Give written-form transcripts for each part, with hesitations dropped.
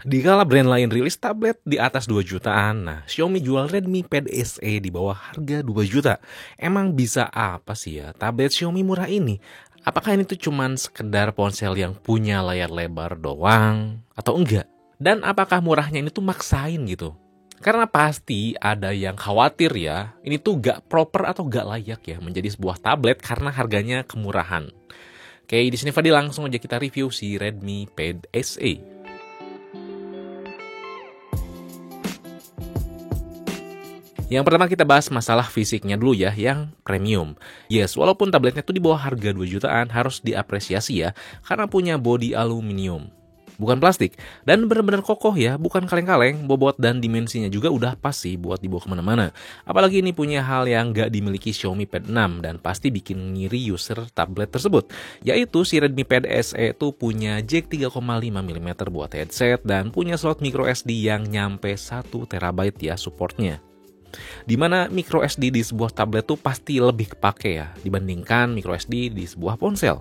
Dikala brand lain rilis tablet di atas 2 jutaan, nah Xiaomi jual Redmi Pad SE di bawah harga 2 juta. Emang bisa apa sih ya tablet Xiaomi murah ini? Apakah ini tuh cuman sekedar ponsel yang punya layar lebar doang atau enggak? Dan apakah murahnya ini tuh maksain gitu? Karena pasti ada yang khawatir ya, ini tuh gak proper atau gak layak ya menjadi sebuah tablet karena harganya kemurahan. Oke, di sini Fadil langsung aja kita review si Redmi Pad SE. Yang pertama kita bahas masalah fisiknya dulu ya, yang premium. Yes, walaupun tabletnya tuh di bawah harga 2 jutaan, harus diapresiasi ya, karena punya bodi aluminium. Bukan plastik, dan benar-benar kokoh ya, bukan kaleng-kaleng, bobot dan dimensinya juga udah pas sih buat dibawa kemana-mana. Apalagi ini punya hal yang gak dimiliki Xiaomi Pad 6, dan pasti bikin ngiri user tablet tersebut. Yaitu si Redmi Pad SE tuh punya jack 3,5mm buat headset, dan punya slot microSD yang nyampe 1 TB ya supportnya. Dimana microSD di sebuah tablet tuh pasti lebih kepake ya dibandingkan microSD di sebuah ponsel.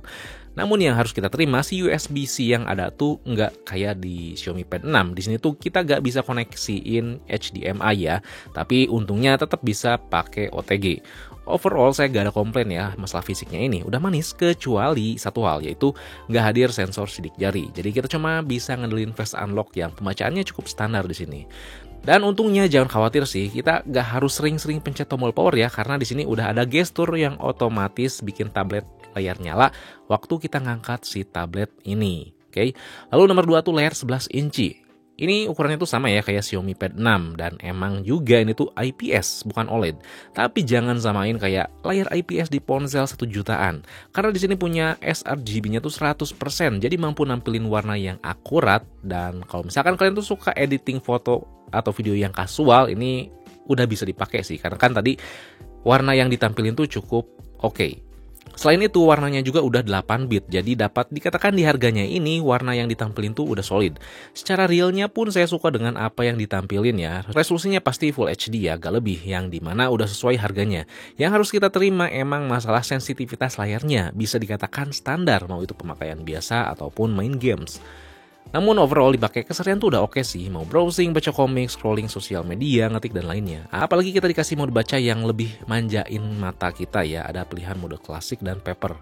Namun yang harus kita terima si USB-C yang ada tuh nggak kayak di Xiaomi Pad 6. Di sini tuh kita nggak bisa koneksiin HDMI ya, tapi untungnya tetap bisa pakai OTG. Overall saya gak ada komplain ya masalah fisiknya ini, udah manis kecuali satu hal yaitu nggak hadir sensor sidik jari. Jadi kita cuma bisa ngandelin face unlock yang pembacaannya cukup standar di sini. Dan untungnya jangan khawatir sih, kita gak harus sering-sering pencet tombol power ya, karena di sini udah ada gestur yang otomatis bikin tablet layar nyala waktu kita ngangkat si tablet ini. Oke. Lalu nomor 2 tuh layar 11 inci. Ini ukurannya tuh sama ya kayak Xiaomi Pad 6 dan emang juga ini tuh IPS bukan OLED. Tapi jangan samain kayak layar IPS di ponsel 1 jutaan. Karena di sini punya sRGB-nya tuh 100%, jadi mampu nampilin warna yang akurat. Dan kalau misalkan kalian tuh suka editing foto atau video yang kasual, ini udah bisa dipakai sih, karena kan tadi warna yang ditampilin tuh cukup oke. Selain itu warnanya juga udah 8 bit, jadi dapat dikatakan di harganya ini warna yang ditampilin tuh udah solid. Secara realnya pun saya suka dengan apa yang ditampilin ya. Resolusinya pasti Full HD ya, gak lebih, yang dimana udah sesuai harganya. Yang harus kita terima emang masalah sensitivitas layarnya, bisa dikatakan standar mau itu pemakaian biasa ataupun main games. Namun overall dipakai keseharian tuh udah oke sih, mau browsing, baca komik, scrolling sosial media, ngetik dan lainnya. Apalagi kita dikasih mode baca yang lebih manjain mata kita ya, ada pilihan mode klasik dan paper.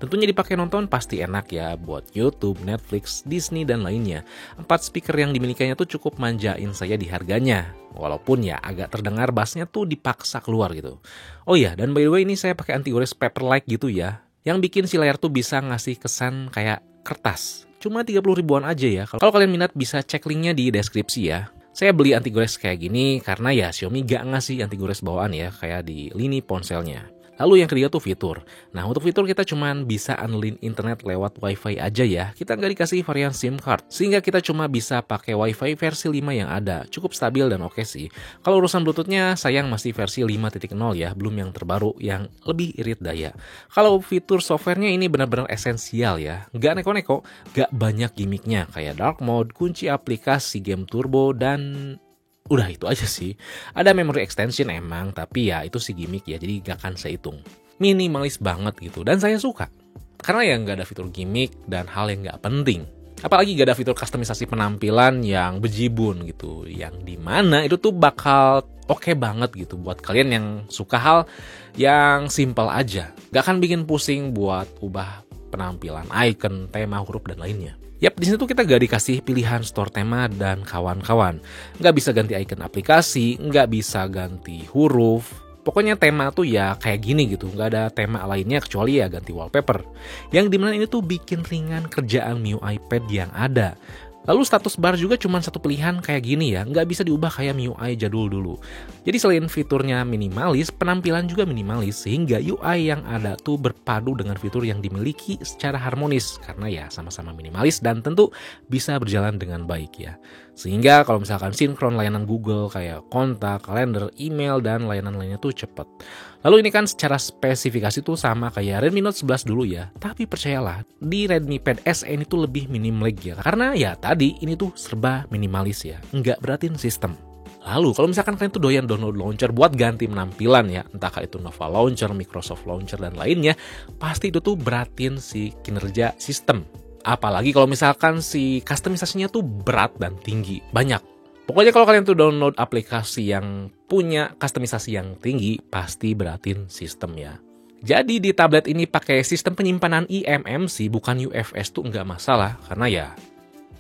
Tentunya dipakai nonton pasti enak ya, buat YouTube, Netflix, Disney dan lainnya. 4 speaker yang dimilikinya tuh cukup manjain saya di harganya. Walaupun ya agak terdengar bassnya tuh dipaksa keluar gitu. Oh iya, dan by the way ini saya pakai anti-gores paper-like gitu ya, yang bikin si layar tuh bisa ngasih kesan kayak kertas. Cuma 30 ribuan aja ya. Kalau kalian minat bisa cek linknya di deskripsi ya. Saya beli anti gores kayak gini karena ya Xiaomi gak ngasih anti gores bawaan ya kayak di lini ponselnya. Lalu yang ketiga tuh fitur. Nah untuk fitur kita cuman bisa andelin internet lewat wifi aja ya. Kita nggak dikasih varian SIM card. Sehingga kita cuma bisa pakai wifi versi 5 yang ada. Cukup stabil dan oke sih. Kalau urusan bluetoothnya sayang masih versi 5.0 ya. Belum yang terbaru yang lebih irit daya. Kalau fitur softwarenya ini benar-benar esensial ya. Nggak neko-neko, nggak banyak gimmicknya. Kayak dark mode, kunci aplikasi game turbo, dan udah itu aja sih. Ada memory extension emang, tapi ya itu sih gimmick ya, jadi gak akan saya hitung. Minimalis banget gitu, dan saya suka. Karena ya gak ada fitur gimmick dan hal yang gak penting. Apalagi gak ada fitur kustomisasi penampilan yang bejibun gitu, yang dimana itu tuh bakal oke banget gitu buat kalian yang suka hal yang simple aja. Gak akan bikin pusing buat ubah penampilan, icon, tema, huruf, dan lainnya. Yap, di sini tuh kita gak dikasih pilihan store tema dan kawan-kawan. Nggak bisa ganti icon aplikasi, nggak bisa ganti huruf. Pokoknya tema tuh ya kayak gini gitu, nggak ada tema lainnya kecuali ya ganti wallpaper. Yang dimana ini tuh bikin ringan kerjaan MIUI Pad yang ada. Lalu status bar juga cuma satu pilihan kayak gini ya, nggak bisa diubah kayak MIUI jadul dulu. Jadi selain fiturnya minimalis, penampilan juga minimalis, sehingga UI yang ada tuh berpadu dengan fitur yang dimiliki secara harmonis, karena ya sama-sama minimalis dan tentu bisa berjalan dengan baik ya. Sehingga kalau misalkan sinkron layanan Google kayak kontak, kalender, email, dan layanan lainnya tuh cepet. Lalu ini kan secara spesifikasi tuh sama kayak Redmi Note 11 dulu ya. Tapi percayalah, di Redmi Pad SE ini tuh lebih minim lag ya. Karena ya tadi ini tuh serba minimalis ya. Nggak beratin sistem. Lalu kalau misalkan kalian tuh doyan download launcher buat ganti penampilan ya, entahkah itu Nova Launcher, Microsoft Launcher, dan lainnya, pasti itu tuh beratin si kinerja sistem. Apalagi kalau misalkan si customisasinya tuh berat dan tinggi, banyak. Pokoknya kalau kalian tuh download aplikasi yang punya customisasi yang tinggi, pasti beratin sistem ya. Jadi di tablet ini pakai sistem penyimpanan eMMC bukan UFS tuh nggak masalah, karena ya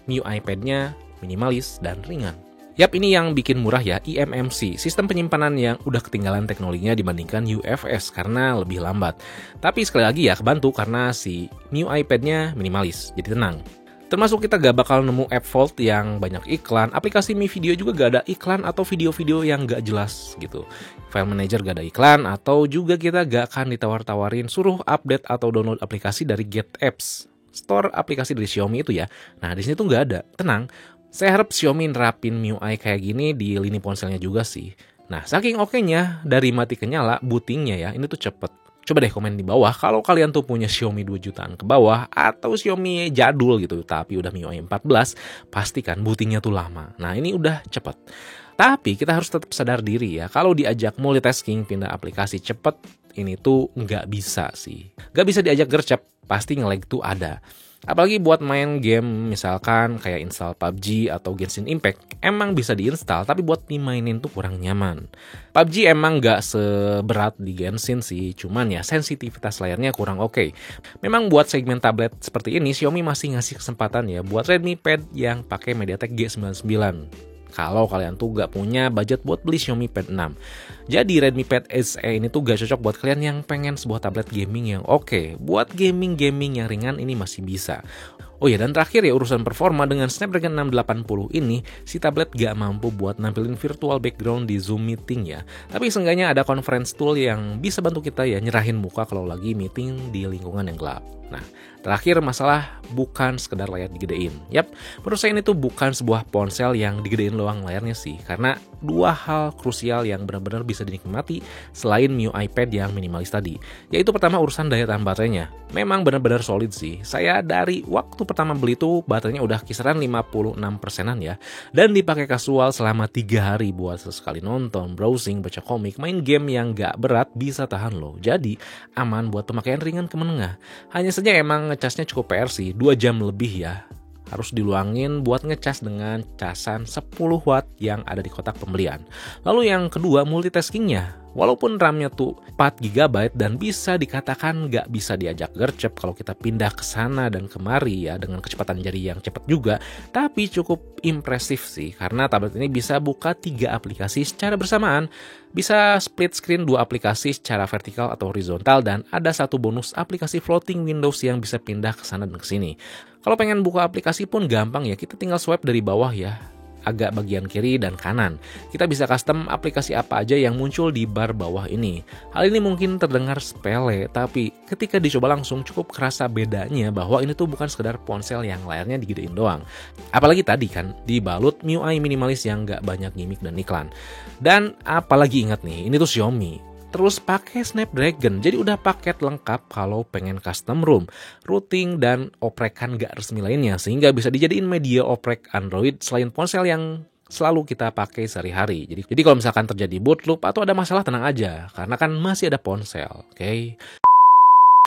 MIUI pad-nya minimalis dan ringan. Yap, ini yang bikin murah ya, eMMC, sistem penyimpanan yang udah ketinggalan teknologinya dibandingkan UFS karena lebih lambat. Tapi sekali lagi ya, kebantu karena si MIUI pad-nya minimalis, jadi tenang. Termasuk kita gak bakal nemu app vault yang banyak iklan, aplikasi Mi Video juga gak ada iklan atau video-video yang gak jelas gitu. File Manager gak ada iklan, atau juga kita gak akan ditawar-tawarin suruh update atau download aplikasi dari Get Apps, store aplikasi dari Xiaomi itu ya. Nah di sini tuh gak ada, tenang. Saya harap Xiaomi nerapin MIUI kayak gini di lini ponselnya juga sih. Nah, saking oke-nya, dari mati ke nyala, bootingnya ya, ini tuh cepet. Coba deh komen di bawah kalau kalian tuh punya Xiaomi 2 jutaan ke bawah atau Xiaomi jadul gitu, tapi udah MIUI 14, pastikan bootingnya tuh lama. Nah, ini udah cepet. Tapi kita harus tetap sadar diri ya, kalau diajak multitasking pindah aplikasi cepet, ini tuh nggak bisa sih. Nggak bisa diajak gercep, pasti nge-lag tuh ada. Apalagi buat main game misalkan kayak install PUBG atau Genshin Impact, emang bisa diinstal tapi buat dimainin tuh kurang nyaman. PUBG emang gak seberat di Genshin sih, cuman ya sensitivitas layarnya kurang oke. Memang buat segmen tablet seperti ini Xiaomi masih ngasih kesempatan ya buat Redmi Pad yang pakai MediaTek G99. Kalau kalian tuh gak punya budget buat beli Xiaomi Pad 6. Jadi Redmi Pad SE ini tuh gak cocok buat kalian yang pengen sebuah tablet gaming yang oke. Buat gaming yang ringan ini masih bisa. Oh ya, dan terakhir ya urusan performa, dengan Snapdragon 680 ini, si tablet gak mampu buat nampilin virtual background di Zoom meeting ya. Tapi seenggaknya ada conference tool yang bisa bantu kita ya nyerahin muka kalau lagi meeting di lingkungan yang gelap. Nah, terakhir masalah bukan sekedar layar digedein. Yap, menurut saya ini tuh bukan sebuah ponsel yang digedein doang layarnya sih. Karena dua hal krusial yang benar-benar bisa dinikmati selain MIUI pad yang minimalis tadi. Yaitu pertama urusan daya tahan baterainya. Memang benar-benar solid sih. Saya dari waktu pertama beli tuh baterainya udah kisaran 56%-an ya. Dan dipakai kasual selama 3 hari buat sesekali nonton, browsing, baca komik, main game yang gak berat bisa tahan loh. Jadi aman buat pemakaian ringan ke menengah. Hanya saja emang ngecasnya cukup PR sih, 2 jam lebih ya. Harus diluangin buat ngecas dengan casan 10 watt yang ada di kotak pembelian. Lalu yang kedua, multitaskingnya. Walaupun RAM-nya tuh 4 GB dan bisa dikatakan nggak bisa diajak gercep kalau kita pindah ke sana dan kemari ya dengan kecepatan jari yang cepat juga, tapi cukup impresif sih karena tablet ini bisa buka 3 aplikasi secara bersamaan, bisa split screen 2 aplikasi secara vertikal atau horizontal, dan ada satu bonus aplikasi floating Windows yang bisa pindah ke sana dan ke sini. Kalau pengen buka aplikasi pun gampang ya, kita tinggal swipe dari bawah ya, agak bagian kiri dan kanan. Kita bisa custom aplikasi apa aja yang muncul di bar bawah ini. Hal ini mungkin terdengar sepele, tapi ketika dicoba langsung cukup kerasa bedanya bahwa ini tuh bukan sekedar ponsel yang layarnya digedein doang. Apalagi tadi kan, dibalut MIUI minimalis yang gak banyak gimmick dan iklan. Dan apalagi ingat nih, ini tuh Xiaomi. Terus pakai Snapdragon, jadi udah paket lengkap kalau pengen custom ROM, routing, dan oprekan gak resmi lainnya, sehingga bisa dijadiin media oprek Android selain ponsel yang selalu kita pakai sehari-hari. Jadi kalau misalkan terjadi boot loop atau ada masalah, tenang aja, karena kan masih ada ponsel, oke?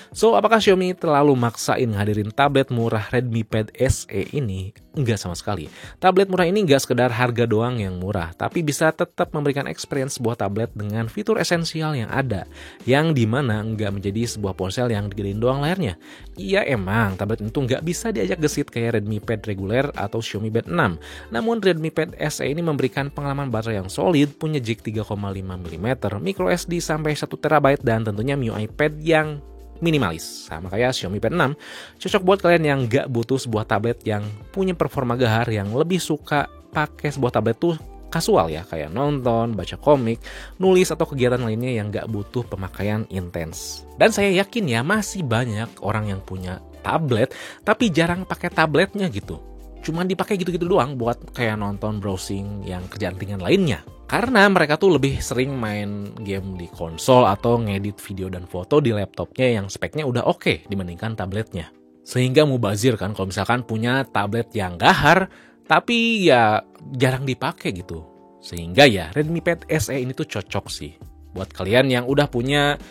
So, apakah Xiaomi terlalu maksain ngadirin tablet murah Redmi Pad SE ini? Enggak sama sekali. Tablet murah ini enggak sekedar harga doang yang murah, tapi bisa tetap memberikan experience sebuah tablet dengan fitur esensial yang ada, yang dimana enggak menjadi sebuah ponsel yang digedein doang layarnya. Iya emang, tablet itu enggak bisa diajak gesit kayak Redmi Pad reguler atau Xiaomi Pad 6. Namun Redmi Pad SE ini memberikan pengalaman baterai yang solid, punya jack 3,5 mm, microSD sampai 1 TB, dan tentunya MIUI pad yang minimalis, sama kayak Xiaomi Pad 6. Cocok buat kalian yang gak butuh sebuah tablet yang punya performa gahar, yang lebih suka pakai sebuah tablet tuh kasual ya, kayak nonton, baca komik, nulis, atau kegiatan lainnya yang gak butuh pemakaian intens. Dan saya yakin ya masih banyak orang yang punya tablet tapi jarang pakai tabletnya gitu. Cuman dipakai gitu-gitu doang buat kayak nonton, browsing, yang kerjaan ringan lainnya. Karena mereka tuh lebih sering main game di konsol atau ngedit video dan foto di laptopnya yang speknya udah oke dibandingkan tabletnya. Sehingga mubazir kan kalau misalkan punya tablet yang gahar tapi ya jarang dipakai gitu. Sehingga ya Redmi Pad SE ini tuh cocok sih buat kalian yang udah punya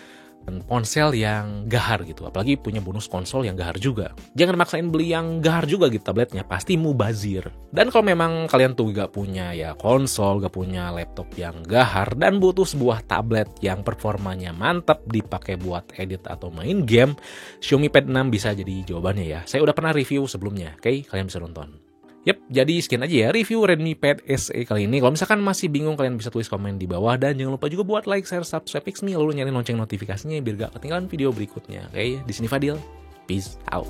ponsel yang gahar gitu, apalagi punya bonus konsol yang gahar juga. Jangan maksain beli yang gahar juga gitu tabletnya, pasti mubazir. Dan kalau memang kalian tuh gak punya ya konsol, gak punya laptop yang gahar, dan butuh sebuah tablet yang performanya mantap dipakai buat edit atau main game, Xiaomi Pad 6 bisa jadi jawabannya ya. Saya udah pernah review sebelumnya, oke? Kalian bisa nonton. Yap, jadi sekian aja ya review Redmi Pad SE kali ini. Kalau misalkan masih bingung, kalian bisa tulis komen di bawah. Dan jangan lupa juga buat like, share, subscribe Fixme, lalu nyalain lonceng notifikasinya biar gak ketinggalan video berikutnya. Oke, di sini Fadil. Peace out.